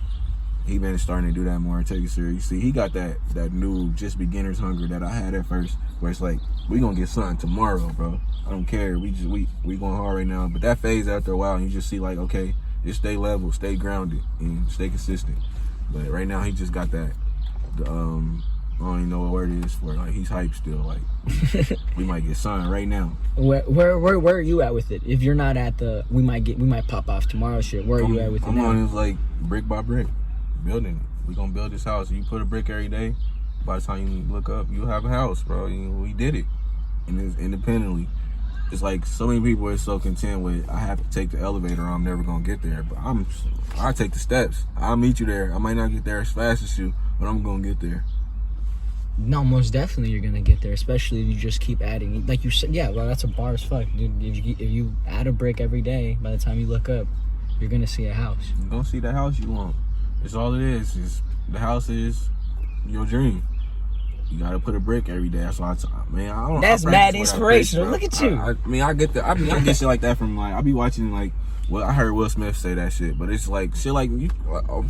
He been starting to do that more and take it serious. You see, he got that new just beginner's hunger that I had at first, where it's like, we going to get something tomorrow, bro. I don't care. We going hard right now. But that phase after a while, and you just see like, okay, just stay level, stay grounded, and stay consistent. But right now, he just got that, I don't even know what word it is for it. Like, he's hyped still. Like, we might get signed right now. Where are you at with it? If you're not at the we might pop off tomorrow shit, where are you at with it I'm now? on it like brick by brick, building it. We gonna build this house. You put a brick every day, by the time you look up, you have a house, bro. We did it. And it's independently. It's like so many people are so content with, I have to take the elevator or I'm never gonna get there. But I take the steps. I'll meet you there. I might not get there as fast as you, but I'm gonna get there. No, most definitely you're gonna get there, especially if you just keep adding. Like you said, yeah, well, that's a bar as fuck, dude. If you add a brick every day, by the time you look up, you're gonna see a house. You're gonna see the house you want. It's all it is. The house is your dream. You gotta put a brick every day. That's why I don't. That's mad inspirational. Look at you. I get that. I get shit like that from like I be watching like. Well, I heard Will Smith say that shit, but it's like shit like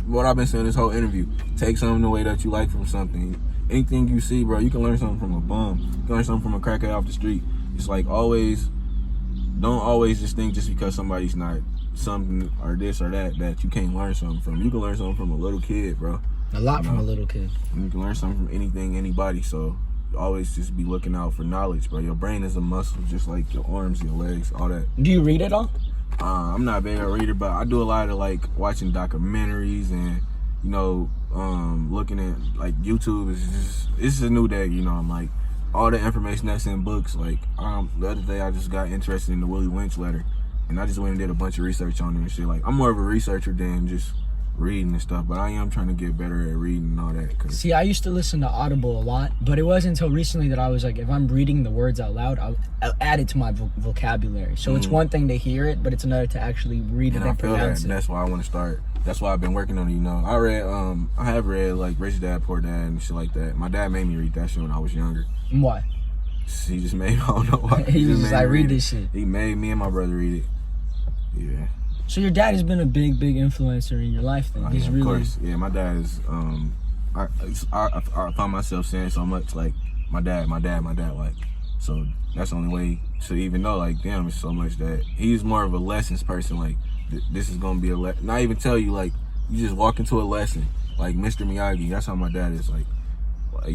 what I've been saying this whole interview. Take something away that you like from something. Anything you see, bro, you can learn something from a bum. You can learn something from a crackhead off the street. It's like don't always just think just because somebody's not something or this or that you can't learn something from. You can learn something from a little kid, bro. A lot from a little kid. And you can learn something from anything, anybody. So always just be looking out for knowledge, bro. Your brain is a muscle, just like your arms, your legs, all that. Do you read at all? I'm not a big reader, but I do a lot of like watching documentaries and looking at like YouTube it's a new day, I'm like all the information that's in books. Like the other day I just got interested in the Willie Lynch letter, and I just went and did a bunch of research on it and shit. Like I'm more of a researcher than just reading and stuff, but I am trying to get better at reading and all that. See, I used to listen to Audible a lot, but it wasn't until recently that I was like, if I'm reading the words out loud, I'll add it to my vocabulary. So it's one thing to hear it, but it's another to actually read it and pronounce it. That's why I want to start. That's why I've been working on it. I have read like Rich Dad Poor Dad and shit like that. My dad made me read that shit when I was younger. Why? He just made me, I don't know why. He was just like, read this shit. He made me and my brother read it. Yeah. So your dad has been a big influencer in your life then? He's really... Of course. Yeah, my dad is, I found myself saying so much like, my dad, like, so that's the only way to even know, like, damn, it's so much that he's more of a lessons person, like, this is gonna be a lesson. Not even tell you, like, you just walk into a lesson, like Mr. Miyagi, that's how my dad is, like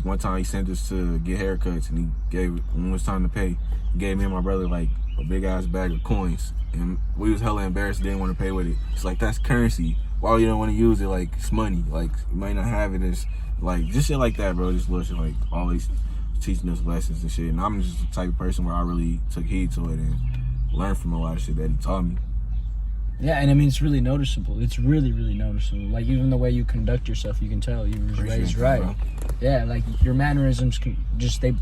one time he sent us to get haircuts and when it was time to pay, he gave me and my brother, like, a big ass bag of coins. And we was hella embarrassed, didn't want to pay with it. It's like, that's currency. Why you don't want to use it? Like, it's money. Like, you might not have it as, like, just shit like that, bro. Just little shit, like, always teaching us lessons and shit. And I'm just the type of person where I really took heed to it and learned from a lot of shit that he taught me. Yeah, and I mean, it's really noticeable. It's really, really noticeable. Like, even the way you conduct yourself, you can tell you were raised right. Bro. Yeah, like, your mannerisms can just, they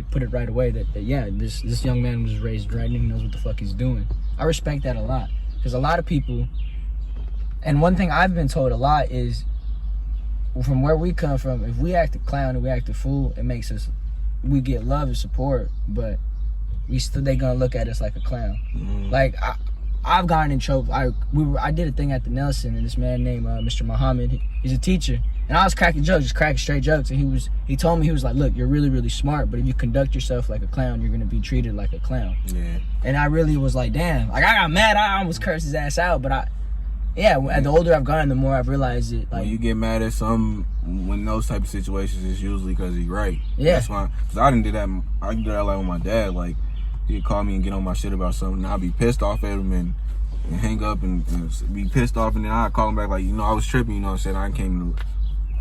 put it right away that yeah, this young man was raised right and he knows what the fuck he's doing. I respect that a lot, because a lot of people, and one thing I've been told a lot is, from where we come from, if we act a clown and we act a fool, it makes us, we get love and support, but they gonna look at us like a clown. Like I've gotten in trouble. I did a thing at the Nelson, and this man named Mr. Muhammad, he's a teacher, and I was cracking jokes, just cracking straight jokes, and he told me, he was like, look, you're really, really smart, but if you conduct yourself like a clown, you're gonna be treated like a clown. Yeah. And I really was like, damn, like I got mad, I almost cursed his ass out, but the older I've gotten, the more I've realized it. Like, when you get mad at some, when those type of situations, it's usually because he's right. Yeah. That's why, because I didn't do that. I did that like with my dad. Like, he'd call me and get on my shit about something, and I'd be pissed off at him and hang up and be pissed off, and then I'd call him back like, I was tripping, what I'm saying? I came to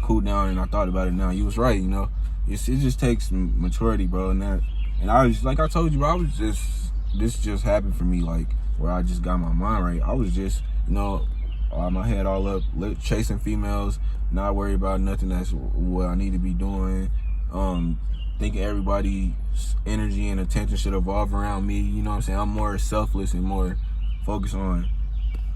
cool down, and I thought about it now. You was right, It just takes maturity, bro, and I was, like I told you, bro, this just happened for me, like, where I just got my mind right. I was just, my head all up, chasing females, not worried about nothing that's what I need to be doing. Thinking everybody's energy and attention should evolve around me. You know what I'm saying? I'm more selfless and more focused on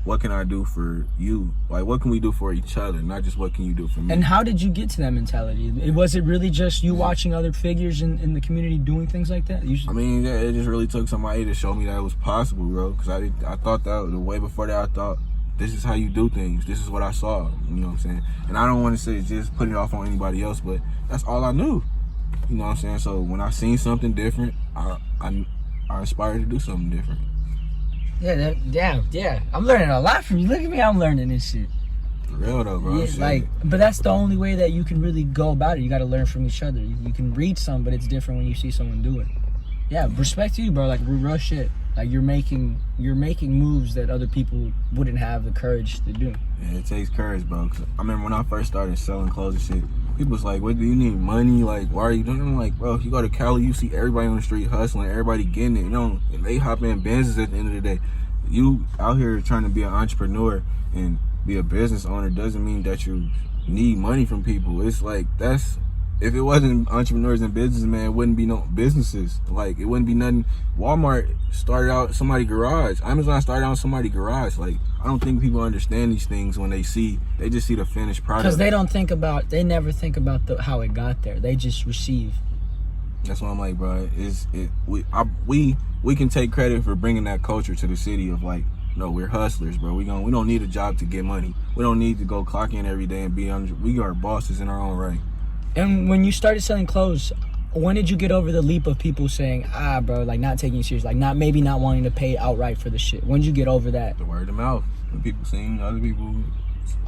what can I do for you? Like, what can we do for each other? Not just what can you do for me. And how did you get to that mentality? Was it really just you watching other figures in the community doing things like that? I mean, it just really took somebody to show me that it was possible, bro. Because I thought that the way before that, I thought, this is how you do things. This is what I saw. You know what I'm saying? And I don't want to say just put it off on anybody else, but that's all I knew. You know what I'm saying? So when I seen something different, I aspired to do something different. Yeah. I'm learning a lot from you. Look at me, I'm learning this shit. For real though, bro. Yeah, but that's the only way that you can really go about it. You got to learn from each other. You can read some, but it's different when you see someone do it. Yeah, respect to you, bro. Like, real shit. Like, you're making moves that other people wouldn't have the courage to do. Yeah, it takes courage, bro. 'Cause I remember when I first started selling clothes and shit, people was like, what, do you need money? Like, why are you doing it? I'm like, bro, if you go to Cali, you see everybody on the street hustling, everybody getting it, and they hop in Benzes at the end of the day. You out here trying to be an entrepreneur and be a business owner doesn't mean that you need money from people. It's like, if it wasn't entrepreneurs and businessmen, it wouldn't be no businesses. Like, it wouldn't be nothing. Walmart started out somebody's garage. Amazon started out somebody's garage. Like, I don't think people understand these things when they just see the finished product. Because they never think about how it got there. They just receive. That's why I'm like, bro, we can take credit for bringing that culture to the city of, like, no, we're hustlers, bro. We don't need a job to get money. We don't need to go clock in every day and we are bosses in our own right. And when you started selling clothes, when did you get over the leap of people saying, bro, like, not taking you serious, like, maybe not wanting to pay outright for the shit? When did you get over that? The word of mouth. When people seeing other people.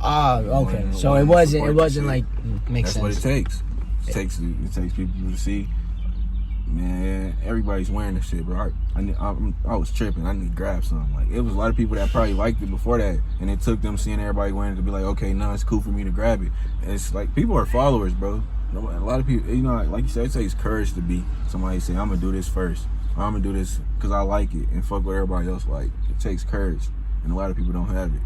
Okay. So it wasn't like, makes sense. That's what it takes. It takes people to see, man, everybody's wearing this shit, bro. I was tripping. I need to grab something. Like, it was a lot of people that probably liked it before that, and it took them seeing everybody wearing it to be like, okay, no, it's cool for me to grab it. And it's like, people are followers, bro. A lot of people, like you said, it takes courage to be somebody say, I'm gonna do this first. Or I'm gonna do this because I like it and fuck what everybody else like. It takes courage, and a lot of people don't have it.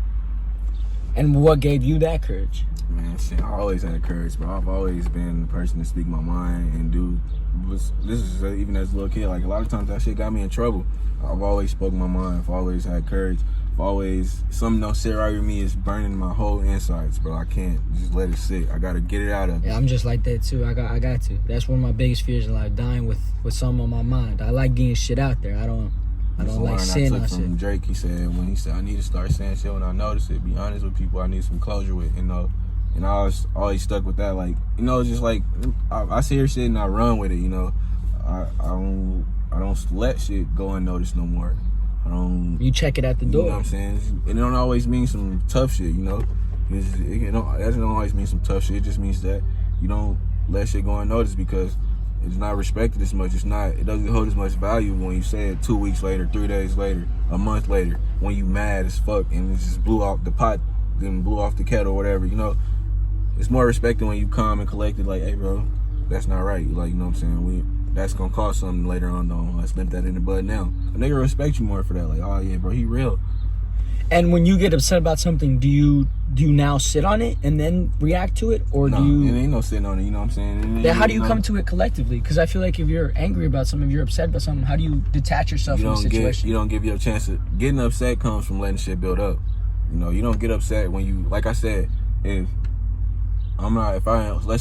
And what gave you that courage? Man, shit, I always had courage, bro. I've always been the person to speak my mind and do. This is even as a little kid. Like, a lot of times that shit got me in trouble. I've always spoken my mind. I've always had courage. Something don't sit right with me is burning my whole insides, bro. I can't just let it sit. I gotta get it out of me. Yeah, I'm just like that too. I got to. That's one of my biggest fears in life, dying with something on my mind. I like getting shit out there. I don't like sitting on shit. From Drake, he said I need to start saying shit when I notice it. Be honest with people I need some closure with, And I was always stuck with that. Like, just like I see her shit and I run with it. I don't let shit go unnoticed no more. You check it at the door. You know what I'm saying? It don't always mean some tough shit, That don't always mean some tough shit. It just means that you don't let shit go unnoticed because it's not respected as much. It doesn't hold as much value when you say it 2 weeks later, 3 days later, a month later, when you mad as fuck and it just blew off the pot, then blew off the kettle or whatever, It's more respected when you calm and collected, like, hey, bro, that's not right. Like, you know what I'm saying? That's gonna cost something later on, though. Let's nip that in the bud now. A nigga respect you more for that. Like, oh yeah, bro, he real. And when you get upset about something, do you now sit on it and then react to it, or no, do you? It ain't no sitting on it. You know what I'm saying? Then how do you come to it collectively? Because I feel like if you're angry about something, if you're upset about something, how do you detach yourself from the situation? You don't give you a chance to. Getting upset comes from letting shit build up. You don't get upset when you, like I said, let's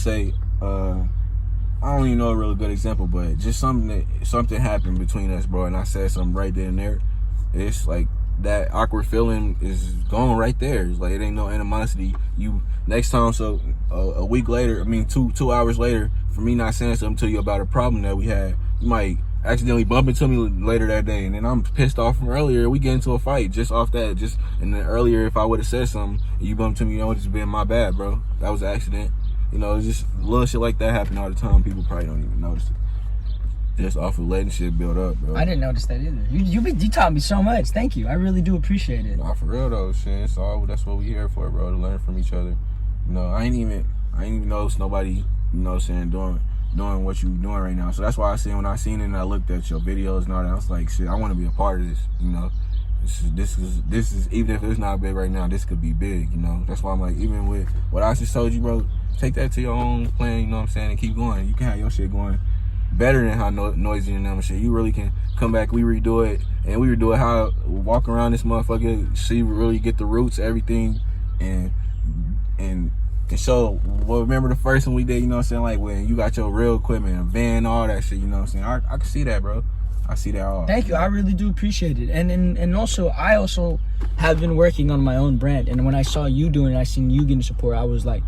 say, I don't even know a really good example, but just something happened between us, bro, and I said something right then and there. It's like, that awkward feeling is gone right there. It's like it ain't no animosity. You next time, so a week later, I mean 2 hours later, for me not saying something to you about a problem that we had, you might accidentally bump into me later that day, and then I'm pissed off from earlier. We get into a fight just off that. And then earlier, if I would have said something and you bumped into me, it would just been my bad, bro. That was an accident. You know, it's just little shit like that happen all the time. People probably don't even notice it. Just off of letting shit build up, bro. I didn't notice that either. You taught me so much. Thank you. I really do appreciate it. Nah, for real though, shit. That's what we here for, bro. To learn from each other. You know, I ain't even noticed nobody, you know what I'm saying, doing what you doing right now. So that's why I said when I seen it and I looked at your videos and all that, I was like, shit, I want to be a part of this. You know, this is even if it's not big right now, this could be big. You know, that's why I'm like, even with what I just told you, bro, take that to your own plan. You know what I'm saying, and keep going. You can have your shit going better than how noisy and them shit. You really can come back, we redo it, and we redo it how walk around this motherfucker, see, really get the roots, everything, and show. Well, remember the first one we did, you know what I'm saying, like when you got your real equipment, a van, all that shit, you know what I'm saying. I can see that, bro. I see that all. Thank you. I really do appreciate it. And also, I also have been working on my own brand, and when I saw you doing it, I seen you getting support, I was like,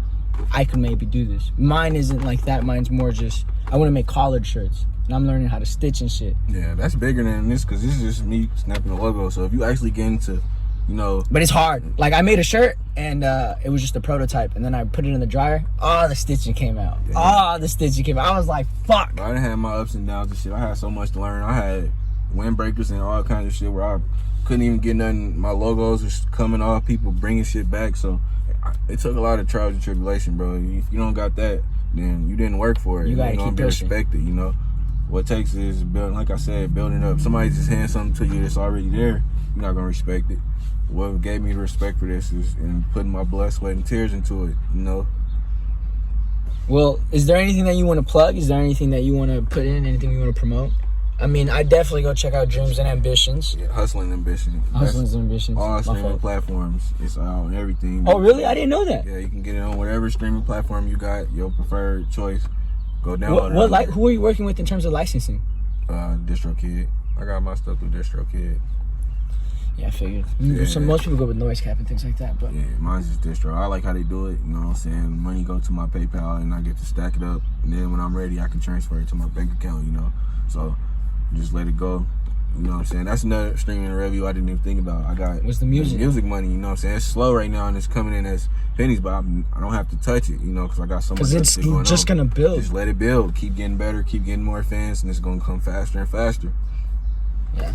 I could maybe do this. Mine isn't like that. Mine's more just, I want to make collared shirts, and I'm learning how to stitch and shit. Yeah, that's bigger than this, because this is just me snapping the logo. So if you actually get into, you know. But it's hard. Like, I made a shirt, and it was just a prototype, and then I put it in the dryer. Oh, the stitching came out. Yeah. Oh, the stitching came out. I was like, fuck. I done had my ups and downs and shit. I had so much to learn. I had windbreakers and all kinds of shit where I couldn't even get nothing. My logos was coming off, people bringing shit back. So it took a lot of trials and tribulation, bro. If you don't got that, then you didn't work for it. You gotta keep be pushing. Respected, you know. What it takes is building, like I said, building up. Somebody just hand something to you that's already there, you're not gonna respect it. What gave me the respect for this is in putting my blood, sweat, and tears into it, you know. Well, is there anything that you want to plug? Is there anything that you want to put in? Anything you want to promote? I mean, I definitely go check out Dreams and Ambitions. Yeah, Hustling Ambition. Hustling Ambitions. All streaming platforms. It's out on everything. Oh, really? I didn't know that. Yeah, you can get it on whatever streaming platform you got, your preferred choice. Go download it. Who are you working with in terms of licensing? DistroKid. I got my stuff with DistroKid. Yeah, I figured. Yeah. Most people go with noise cap and things like that, but yeah, mine's just distro. I like how they do it. You know what I'm saying? Money go to my PayPal, and I get to stack it up. And then when I'm ready, I can transfer it to my bank account. You know, so just let it go. You know what I'm saying? That's another streaming revenue I didn't even think about. I got what's the music money. You know what I'm saying? It's slow right now, and it's coming in as pennies, but I don't have to touch it. You know, because I got so much. Because it's just gonna build. Just let it build. Keep getting better. Keep getting more fans, and it's gonna come faster and faster. Yeah.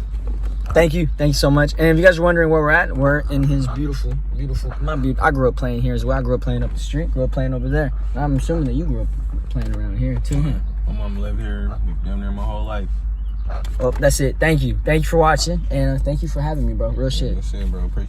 Thank you so much. And if you guys are wondering where we're at, we're in his beautiful. I grew up playing here as well. I grew up playing up the street. Grew up playing over there. And I'm assuming that you grew up playing around here too. Huh? My mom lived here damn near my whole life. Well, that's it. Thank you for watching, and thank you for having me, bro. Real shit. That's it, bro. Appreciate